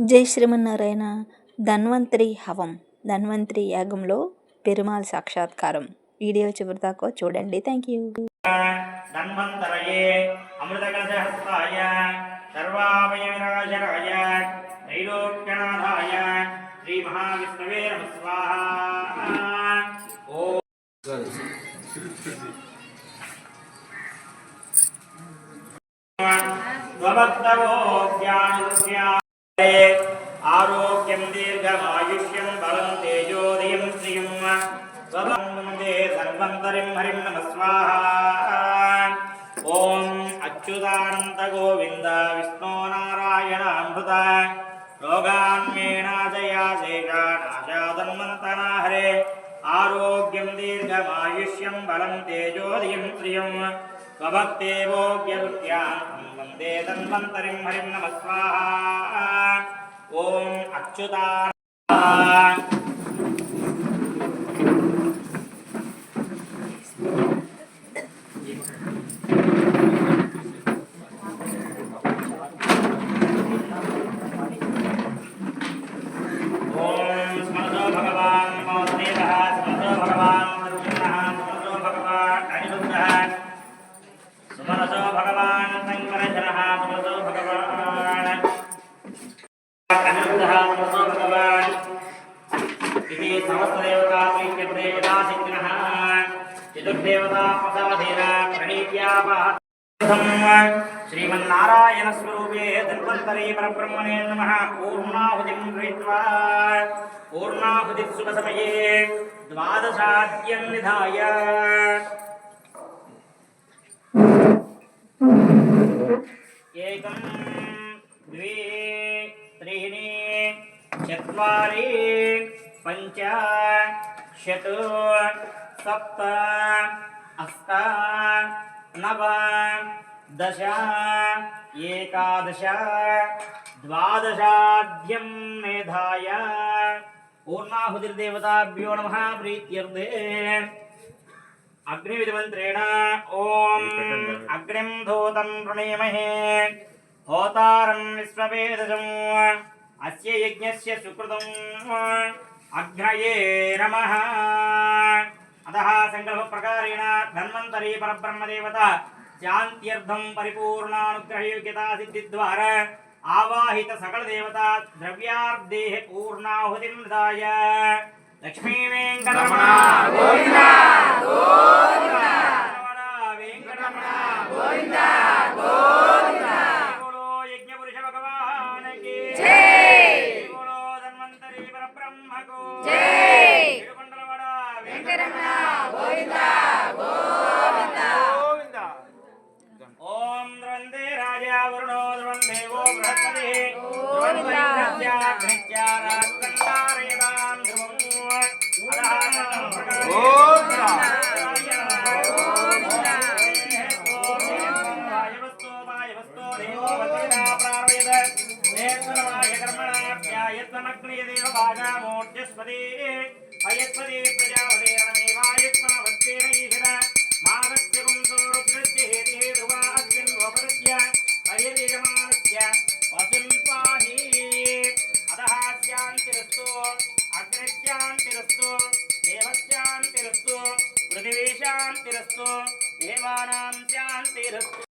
జై శ్రీమన్నారాయణ. ధన్వంతరి హవం, ధన్వంతరి యాగంలో పెరుమాళ్ సాక్షాత్కారం. వీడియో చివరిదాకా చూడండి. Thank you. ధన్వంతరయే అమృతకలశహస్తాయ సర్వావయవినాశనాయ త్రైలోక్యనాథాయ శ్రీ మహావిష్ణవే నమః స్వాహా. ఓం ఆరోగ్యం దీర్ఘమాయుష్యం బలం తేజోదయం శ్రియం వందే ధన్వంతరిం హరిం నమః స్వాహా. ఓం అచ్యుతానంద గోవింద విష్ణో నారాయణ అమృత రోగాన్మేనాశయాశేషానాశాధన్వంతనా హరే. ఆరోగ్యం దీర్ఘమాయుష్యం బలం తేజోదయం శ్రియం స్వభక్తే భోగ్యవృత్యాం వందే ధన్వంతరిం హరిం నమః స్వాహా. ఓం అచ్యుతానంద श्रीमन्नारायण स्वरूपे धन्वन्तरी परब्रह्मणे नमः. पूर्णाहुतिं गृहीत्वा पूर्णाहुति शुभ समये द्वादशाद्यं निधाय एकं द्वे त्रीणि चत्वारि पञ्च षट् सप्त अष्ट नव दश एकादश द्वादशाद्यं मेधाय पूर्णाहुतिर्देवताभ्यो नमः. प्रीत्यर्थे अग्निविधिमन्त्रेण ओम अग्निं धूतं प्रणेमहे होतारं विश्ववेदजम् अस्य यज्ञस्य सुकृतम् अग्नये नमः. अतः संकल्पप्रकारेण धन्वन्तरी परब्रह्मदेवता शान्त्यर्थं परिपूर्णानुग्रहयोग्यता सिद्धिद्वारा आवाहित सकल देवता द्रव्यार्धेः पूर्णाहुतिं दाय. लक्ष्मी वेंकटरमण गोविंदा गोविंदा वेंकटरमण गोविंदा गोविंदा. बोलो यज्ञ पुरुष भगवान की जय. बोलो धन्वन्तरी परब्रह्म को जय. तिरुकोंडलवाड वेंकटरमण गोविंदा गोविंदा गोविंदा. ओम द्रवंदे राजा वरुणो द्रवं देवो बृहस्पति गोविंदा ग्रह्या राजकन्दारयदां ध्रुवं पृथिवी शान्तिरस्तु देवानां शान्तिरस्तु.